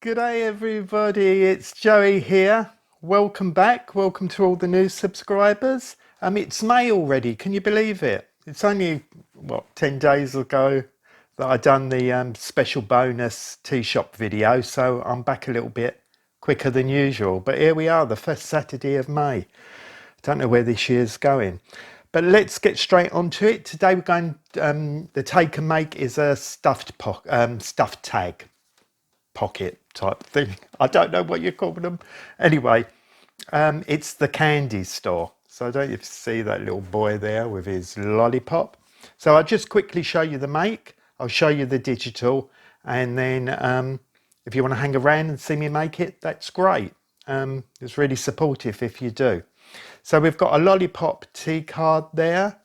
Good day everybody, it's Joey here. Welcome back, welcome to all the new subscribers. It's May already, can you believe it? It's only, 10 days ago that I done the special bonus tea shop video, so I'm back a little bit quicker than usual. But here we are, the first Saturday of May. Don't know where this year's going. But let's get straight onto it. Today we're going, the take and make is a stuffed tag pocket type thing. I don't know what you're calling them. Anyway, it's the candy store. So don't you see that little boy there with his lollipop? So I'll just quickly show you the make. I'll show you the digital, and then if you want to hang around and see me make it, that's great. It's really supportive if you do. So we've got a lollipop tea card there.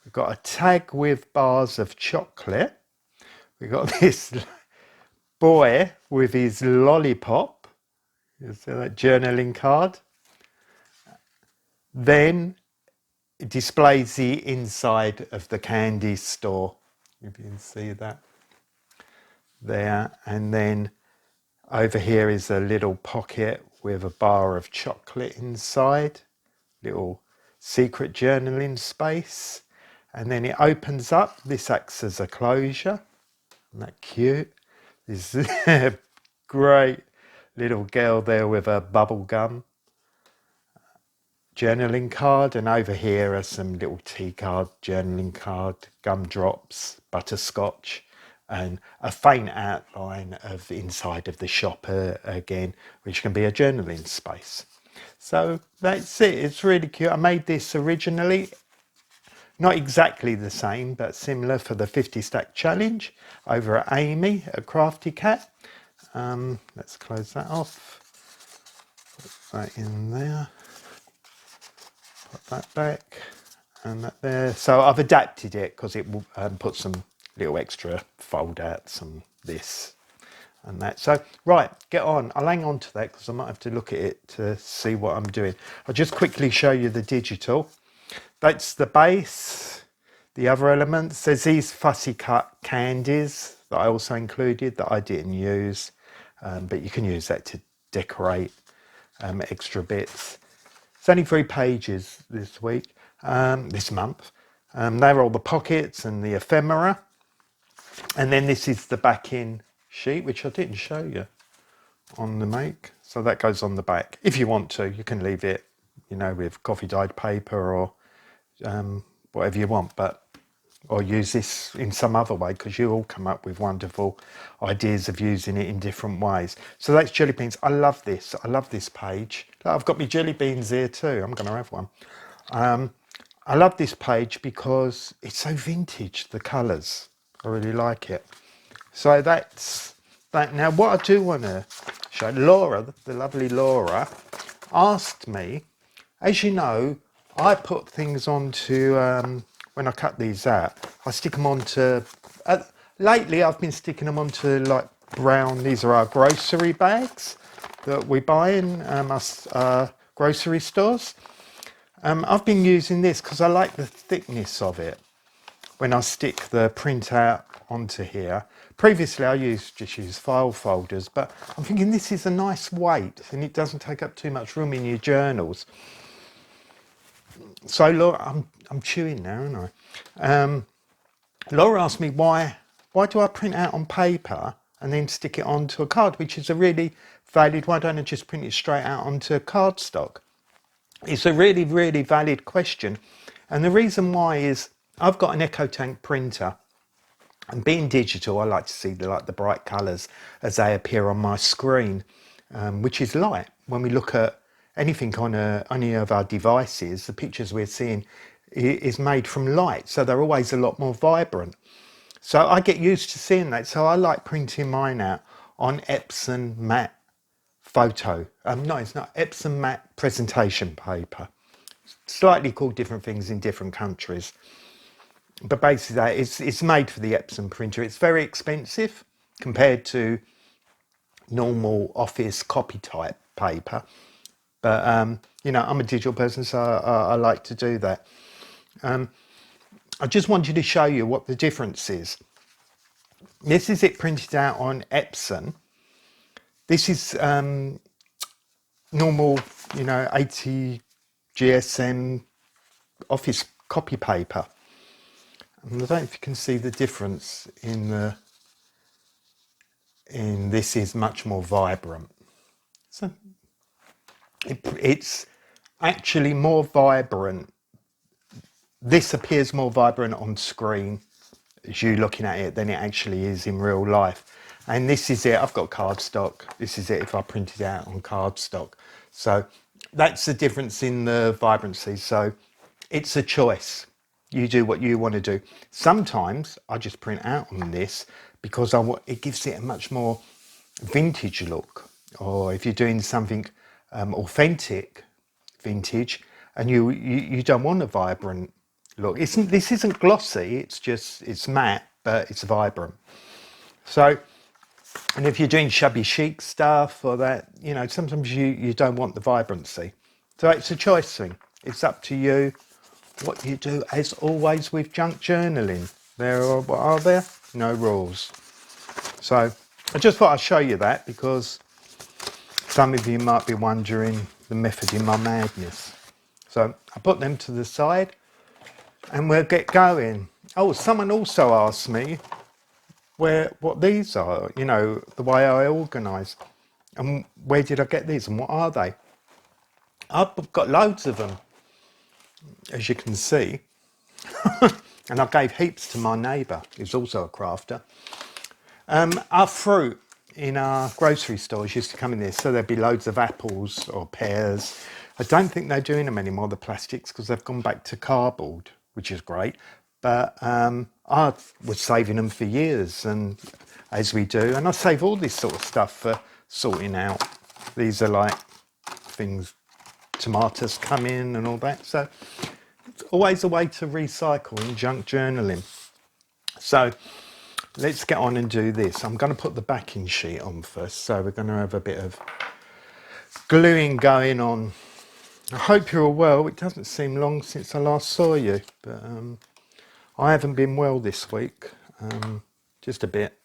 We've got a tag with bars of chocolate. We've got this boy with his lollipop. You see that journaling card? Then it displays the inside of the candy store. If you can see that there. And then over here is a little pocket with a bar of chocolate inside. Little secret journaling space. And then it opens up. This acts as a closure. Isn't that cute? This great little girl there with a bubble gum journaling card, and over here are some little tea card, journaling card, gumdrops, butterscotch, and a faint outline of the inside of the shop again, which can be a journaling space. So that's it. It's really cute. I made this originally, not exactly the same, but similar, for the 50 stack challenge over at Amy at Crafty Cat. Let's close that off. Put that in there. Put that back and that there. So I've adapted it because it will put some little extra fold outs and this and that. So right, get on. I'll hang on to that because I might have to look at it to see what I'm doing. I'll just quickly show you the digital. That's the base. The other elements, there's these fussy cut candies that I also included that I didn't use, but you can use that to decorate extra bits. It's only 3 pages this week, this month. They're all the pockets and the ephemera. And then this is the backing sheet, which I didn't show you on the make. So that goes on the back. If you want to, you can leave it, with coffee dyed paper or whatever you want, or use this in some other way, because you all come up with wonderful ideas of using it in different ways. So that's jelly beans. I love this. I love this page. I've got my jelly beans here too. I'm going to have one. I love this page because it's so vintage, the colours. I really like it. So that's that. Now what I do want to show, Laura, the lovely Laura, asked me, as you know, I put things onto, when I cut these out, I stick them onto, lately I've been sticking them onto like brown, these are our grocery bags that we buy in grocery stores. I've been using this because I like the thickness of it when I stick the printout onto here. Previously I just used file folders, but I'm thinking this is a nice weight and it doesn't take up too much room in your journals. So Laura, I'm chewing now, aren't I? Laura asked me why do I print out on paper and then stick it onto a card, which is a really valid, why don't I just print it straight out onto cardstock? It's a really, really valid question. And the reason why is I've got an EcoTank printer, and being digital, I like to see the bright colours as they appear on my screen, which is light. When we look at anything on any of our devices, the pictures we're seeing is made from light, so they're always a lot more vibrant. So I get used to seeing that, so I like printing mine out on Epson matte photo. No, it's not Epson matte presentation paper. Slightly called different things in different countries. But basically that it's made for the Epson printer. It's very expensive compared to normal office copy type paper. But, I'm a digital person, so I like to do that. I just wanted to show you what the difference is. This is it printed out on Epson. This is normal, 80 GSM office copy paper. And I don't know if you can see the difference in this is much more vibrant. So it's actually more vibrant. This appears more vibrant on screen as you looking at it than it actually is in real life. And this is it. I've got cardstock. This is it if I printed it out on cardstock. So that's the difference in the vibrancy. So it's a choice. You do what you want to do. Sometimes I just print out on this because it gives it a much more vintage look. Or if you're doing something authentic, vintage, and you don't want a vibrant look. This isn't glossy. It's matte, but it's vibrant. So, and if you're doing shabby chic stuff or that, sometimes you don't want the vibrancy. So it's a choice thing. It's up to you what you do. As always with junk journaling, what are there? No rules. So I just thought I'd show you that because some of you might be wondering the method in my madness. So I put them to the side and we'll get going. Oh, someone also asked me what these are, the way I organise. And where did I get these and what are they? I've got loads of them, as you can see. And I gave heaps to my neighbour, who's also a crafter. Our fruit in our grocery stores used to come in this, so there'd be loads of apples or pears. I don't think they're doing them anymore, the plastics, because they've gone back to cardboard, which is great. But I was saving them for years, and as we do, and I save all this sort of stuff for sorting out. These are like things, tomatoes come in and all that. So it's always a way to recycle in junk journaling. So let's get on and do this. I'm going to put the backing sheet on first. So we're going to have a bit of gluing going on. I hope you're all well. It doesn't seem long since I last saw you, but I haven't been well this week. Just a bit,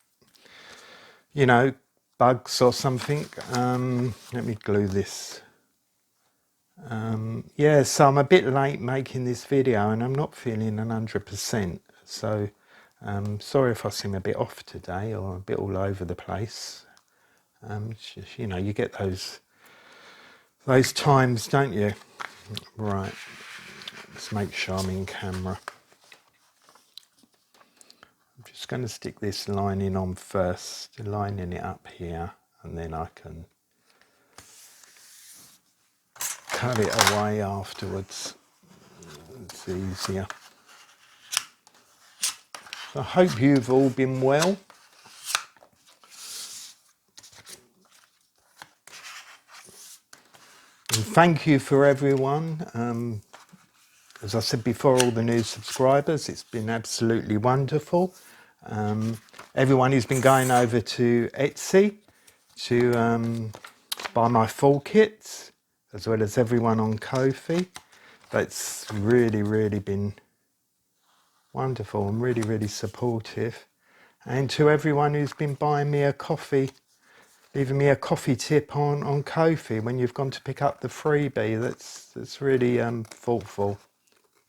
bugs or something. Let me glue this. Yeah, so I'm a bit late making this video and I'm not feeling 100%. So sorry if I seem a bit off today or a bit all over the place. Just, you get those times, don't you? Right, let's make sure I'm in camera. I'm just going to stick this lining on first, lining it up here, and then I can cut it away afterwards. It's easier. I hope you've all been well. And thank you for everyone. As I said before, all the new subscribers, it's been absolutely wonderful. Everyone who's been going over to Etsy to buy my full kits, as well as everyone on Ko-fi. That's really, really been wonderful and really, really supportive. And to everyone who's been buying me a coffee, leaving me a coffee tip on Ko-fi when you've gone to pick up the freebie. That's really thoughtful.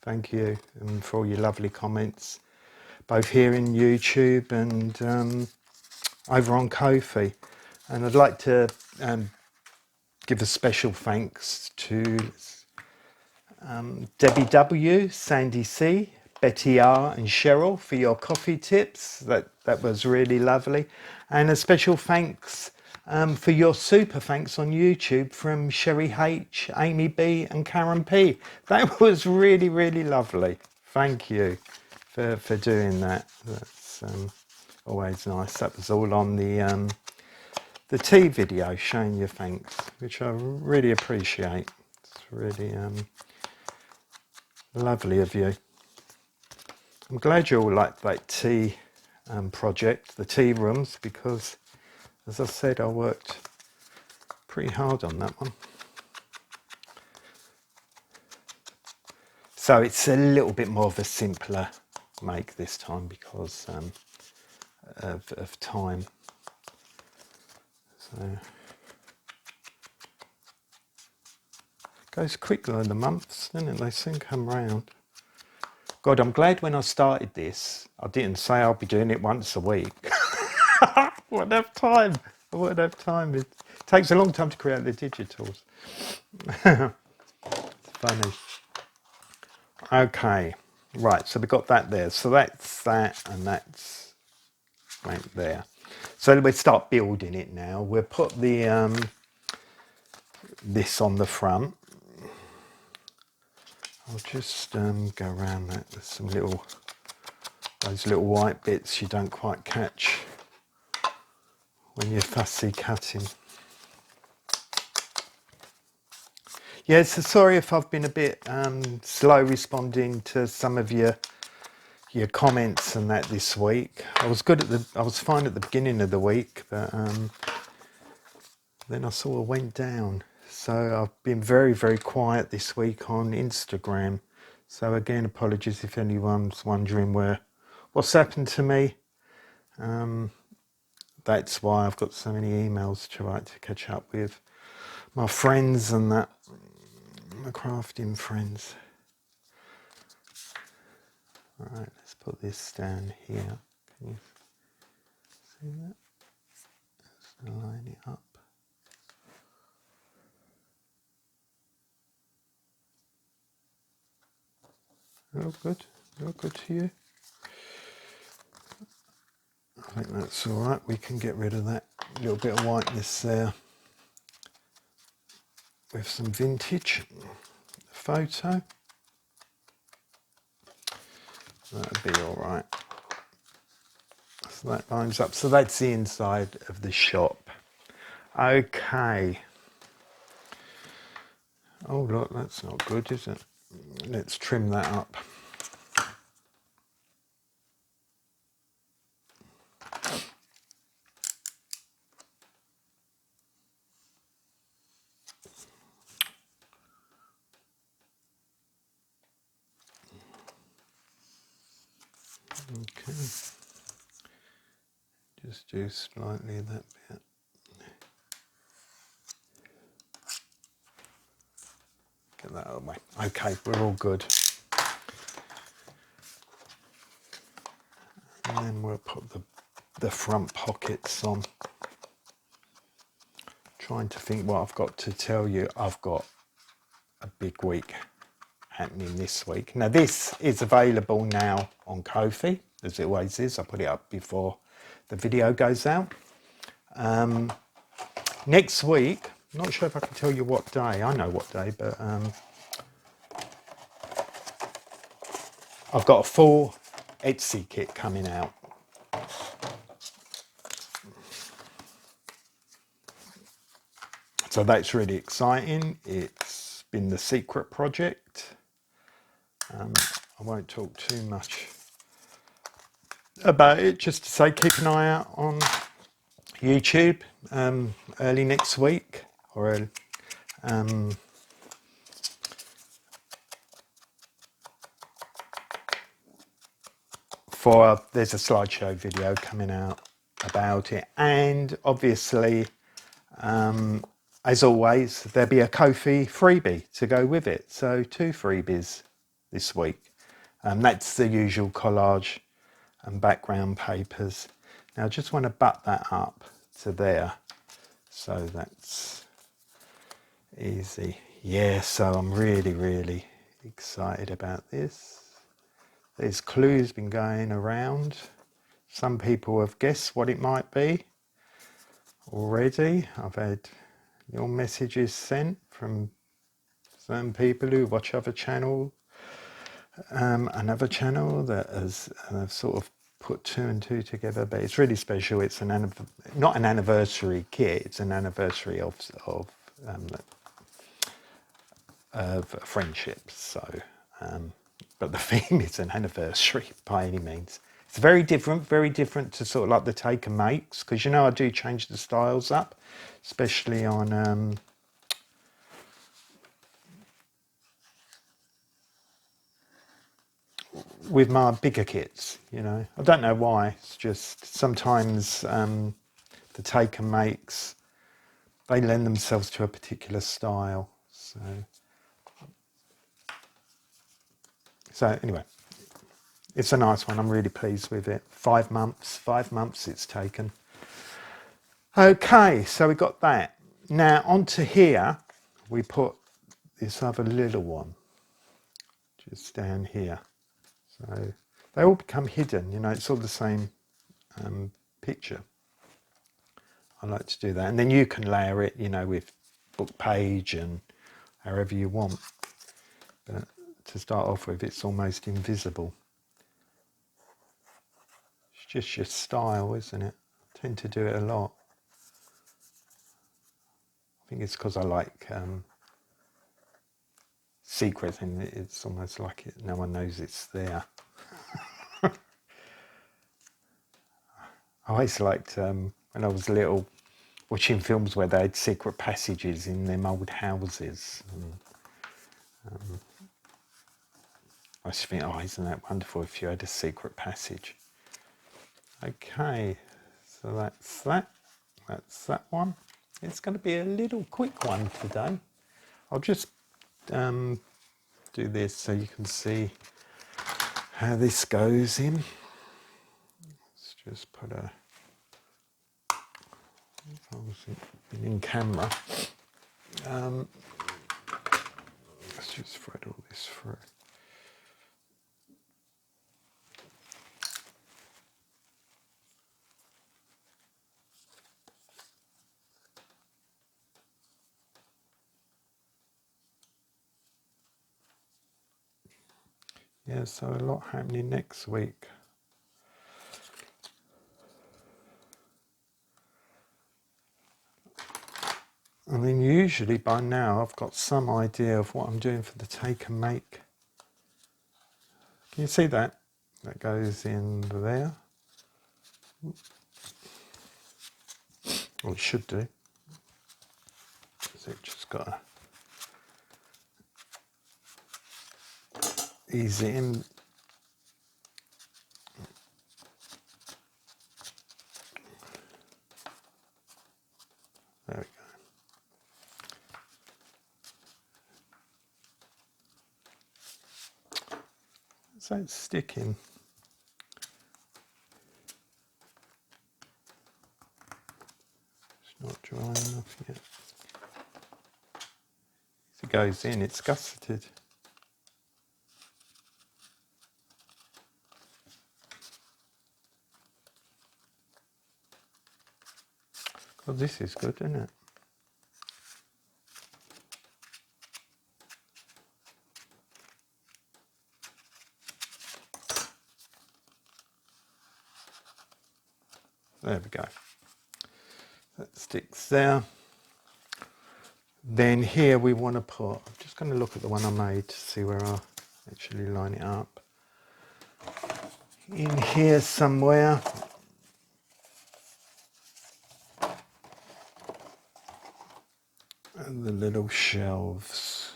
Thank you, and for all your lovely comments, both here in YouTube and over on Ko-fi. And I'd like to give a special thanks to Debbie W, Sandy C, Betty R and Cheryl for your coffee tips. That was really lovely. And a special thanks for your super thanks on YouTube from Sherry H, Amy B and Karen P. That was really, really lovely. Thank you for doing that. That's always nice. That was all on the tea video showing your thanks, which I really appreciate. It's really lovely of you. I'm glad you all liked that tea project, the tea rooms, because as I said, I worked pretty hard on that one. So it's a little bit more of a simpler make this time because of time. So Goes quicker than the months, doesn't it? They soon come round. God, I'm glad when I started this, I didn't say I'll be doing it once a week. I wouldn't have time. I wouldn't have time. It takes a long time to create the digitals. It's funny. Okay, right, so we've got that there. So that's that, and that's right there. So we'll start building it now. We'll put the this on the front. I'll just go around that. There's some those little white bits you don't quite catch when you're fussy cutting. Yeah, so sorry if I've been a bit slow responding to some of your comments and that this week. I was fine at the beginning of the week, but then I sort of went down. So I've been very, very quiet this week on Instagram. So again, apologies if anyone's wondering what's happened to me. That's why I've got so many emails to write to catch up with my friends and that, my crafting friends. All right, let's put this down here. Can you see that? Let's line it up. Oh, good. Oh, good to you. I think that's all right. We can get rid of that little bit of whiteness there with some vintage photo. That'd be all right. So that lines up. So that's the inside of the shop. Okay. Oh, look, that's not good, is it? Let's trim that up. Okay. Just do slightly that bit. Get that out of the way. Okay, we're all good. And then we'll put the front pockets on. Trying to think what I've got to tell you. I've got a big week happening this week. Now this is available now on Ko-fi, as it always is. I put it up before the video goes out. Next week, I'm not sure if I can tell you what day. I know what day, but I've got a full Etsy kit coming out. So that's really exciting. It's been the secret project. I won't talk too much about it, just to say keep an eye out on YouTube early next week, or there's a slideshow video coming out about it, and obviously as always there'll be a Ko-fi freebie to go with it, so 2 freebies this week. That's the usual collage and background papers. Now I just want to butt that up to there, so that's easy. Yeah, so I'm really, really excited about this. There's clues been going around. Some people have guessed what it might be already. I've had little messages sent from some people who watch other channel, another channel that has sort of put 2 and 2 together. But it's really special. It's not an anniversary kit. It's an anniversary of friendships. So, but the theme is an anniversary by any means. It's very different to sort of like the take and makes, because I do change the styles up, especially on with my bigger kits. I don't know why. It's just sometimes the take and makes, they lend themselves to a particular style. So So anyway, it's a nice one. I'm really pleased with it. 5 months. 5 months it's taken. Okay, so we got that. Now onto here, we put this other little one just down here. So they all become hidden, you know, it's all the same picture. I like to do that. And then you can layer it, you know, with book page and however you want. But to start off with, it's almost invisible. It's just your style, isn't it? I tend to do it a lot. I think it's because I like secrets, and it's almost like no one knows it's there. I always liked, when I was little, watching films where they had secret passages in them old houses. And, I just think, oh, isn't that wonderful if you had a secret passage? Okay, so that's that. That's that one. It's going to be a little quick one today. I'll just do this so you can see how this goes in. Let's just put a... Obviously in camera. Let's just thread all this through. Yeah, so a lot happening next week. I mean, usually by now I've got some idea of what I'm doing for the take and make. Can you see that? That goes in there. Well, it should do. So it just got to ease it in. There we go. So it's sticking. It's not dry enough yet. As it goes in, it's gusseted. God, this is good, isn't it? There we go. That sticks there. Then here we want to put, I'm just going to look at the one I made to see where I actually line it up. In here somewhere. And the little shelves.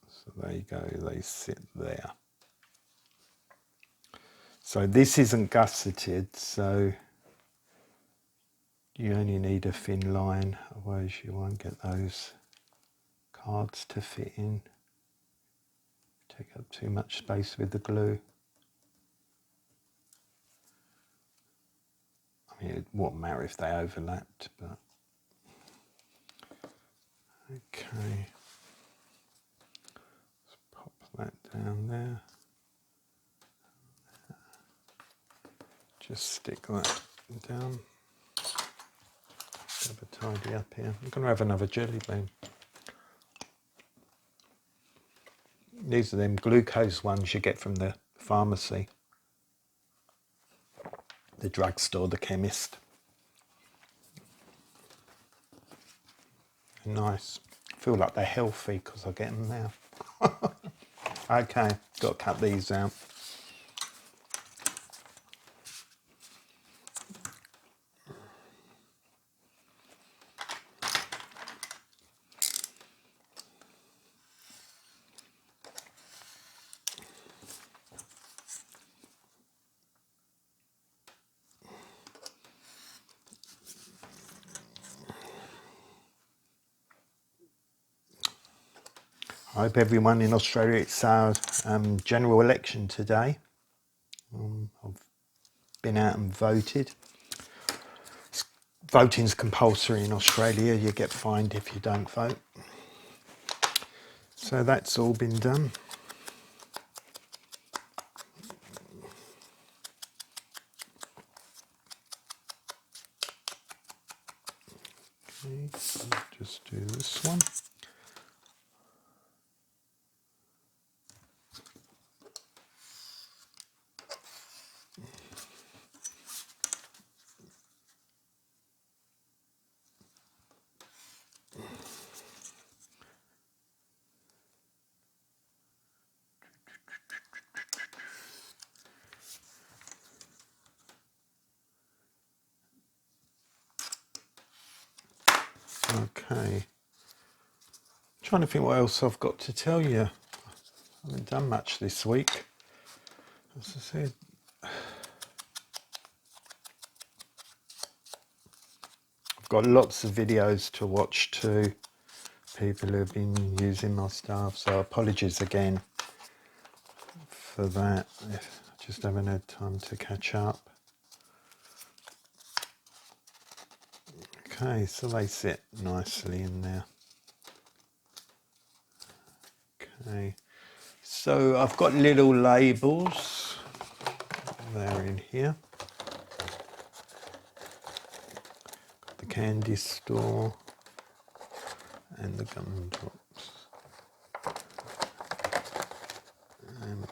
So there you go, they sit there. So this isn't gusseted, so you only need a thin line, otherwise you won't get those cards to fit in. Take up too much space with the glue. I mean, it wouldn't matter if they overlapped, but... Okay. Let's pop that down there. Just stick that down. Have a tidy up here. I'm going to have another jelly bean. These are them glucose ones you get from the pharmacy, the drugstore, the chemist. Nice. I feel like they're healthy because I get them now. Okay, got to cut these out. hope everyone in Australia, it's our general election today. I've been out and voted. Voting's compulsory in Australia. You get fined if you don't vote. So that's all been done. Okay, just do this one. Okay. Trying to think what else I've got to tell you. I haven't done much this week. As I said, I've got lots of videos to watch too. People who have been using my stuff, so apologies again for that. I just haven't had time to catch up. Okay, so they sit nicely in there. Okay, so I've got little labels. They're in here. Got the candy store and the gumdrops and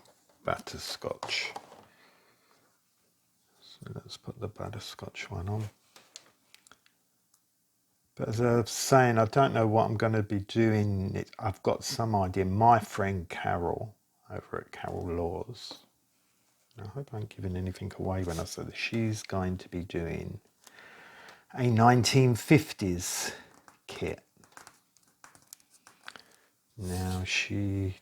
butterscotch. So let's put the butterscotch one on. But as I was saying, I don't know what I'm going to be doing. I've got some idea. My friend Carol over at Carol Laws, I hope I'm giving anything away when I say that, she's going to be doing a 1950s kit. Now I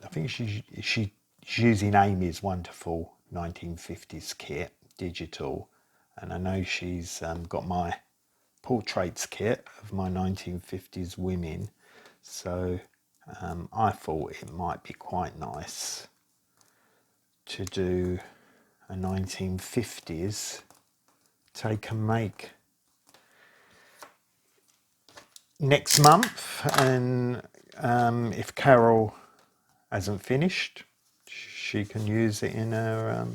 think she's using Amy's wonderful 1950s kit, digital, and I know she's got my portraits kit of my 1950s women, so I thought it might be quite nice to do a 1950s take and make next month, and if Carol hasn't finished, she can use it in her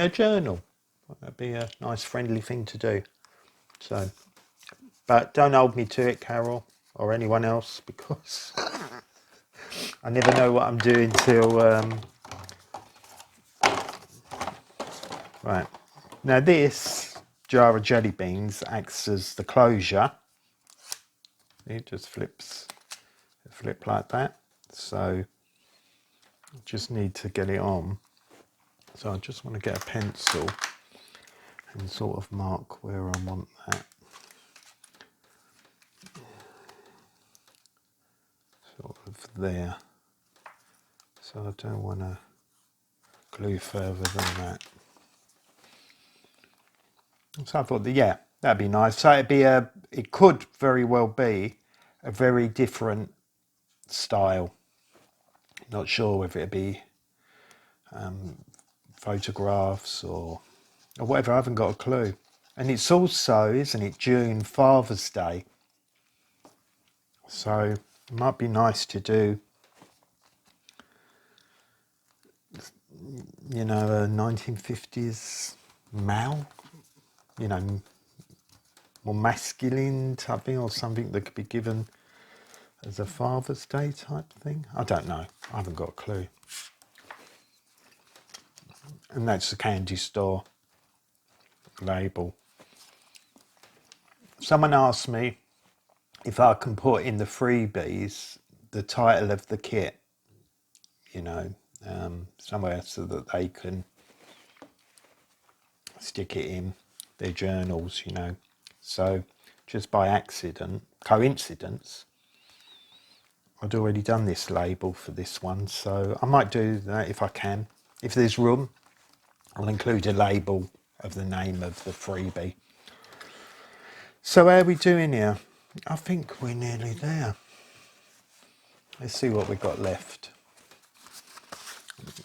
journal. That'd be a nice friendly thing to do. So, but don't hold me to it, Carol, or anyone else, because I never know what I'm doing till right. Now this jar of jelly beans acts as the closure. It just flips, flip like that. So I just need to get it on. So I just want to get a pencil and sort of mark where I want that. Sort of there. So I don't want to glue further than that. So I thought that, yeah, that'd be nice. So it could very well be a very different style. Not sure whether it'd be photographs or whatever. I haven't got a clue. And it's also, isn't it, June, Father's Day. So it might be nice to do, a 1950s male, more masculine type thing, or something that could be given as a Father's Day type thing. I don't know. I haven't got a clue. And that's the candy store label. Someone asked me if I can put in the freebies the title of the kit, somewhere so that they can stick it in their journals, So just by coincidence, I'd already done this label for this one, so I might do that if I can. If there's room, I'll include a label of the name of the freebie. So how are we doing here? I think we're nearly there. Let's see what we've got left.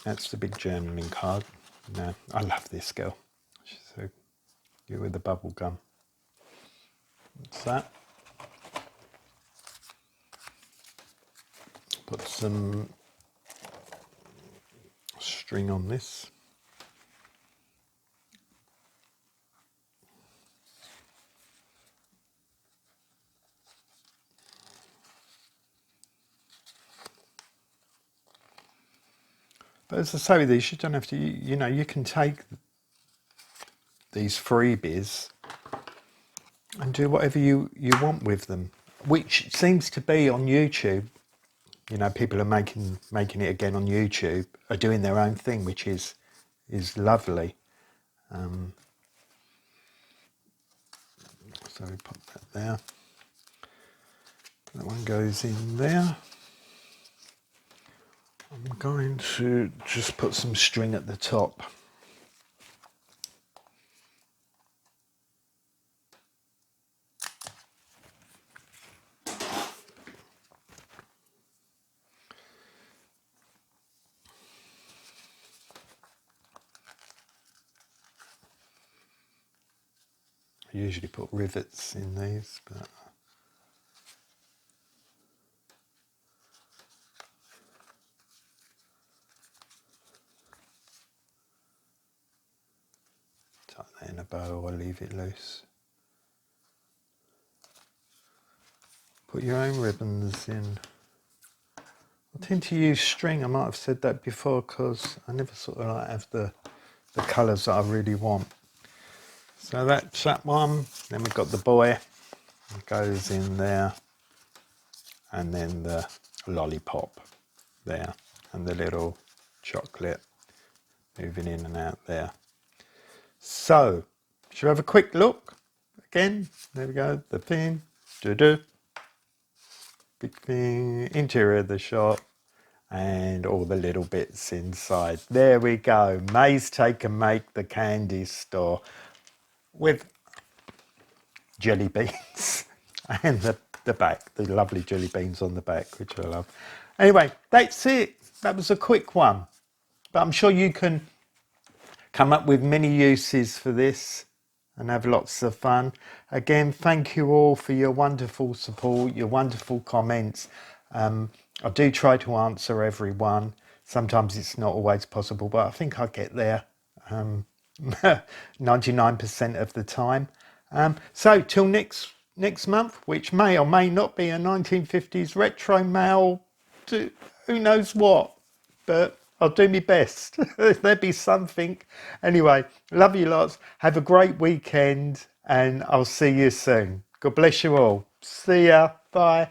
That's the big journaling card. No, I love this girl. She's so good with the bubble gum. What's that? Put some string on this. But as I say with these, you don't have to, you know, you can take these freebies and do whatever you want with them, which seems to be on YouTube. You know, people are making it again on YouTube, are doing their own thing, which is lovely. So we put that there. That one goes in there. I'm going to just put some string at the top. I usually put rivets in these, but tuck that in a bow or leave it loose. Put your own ribbons in. I tend to use string. I might have said that before because I never sort of like have the colours that I really want. So that's that one. Then we've got the boy. It goes in there. And then the lollipop there. And the little chocolate moving in and out there. So, should we have a quick look? Again, there we go. The thing. Big thing. Interior of the shop. And all the little bits inside. There we go. May's Take and Make, the candy store, with jelly beans and the back, the lovely jelly beans on the back, which I love. Anyway, that's it. That was a quick one, but I'm sure you can come up with many uses for this and have lots of fun. Again, thank you all for your wonderful support, your wonderful comments. I do try to answer everyone. Sometimes it's not always possible, but I think I get there 99% of the time. So till next month, which may or may not be a 1950s retro mail, to who knows what, but I'll do my best. There'll be something. Anyway, love you lots. Have a great weekend and I'll see you soon. God bless you all. See ya. Bye.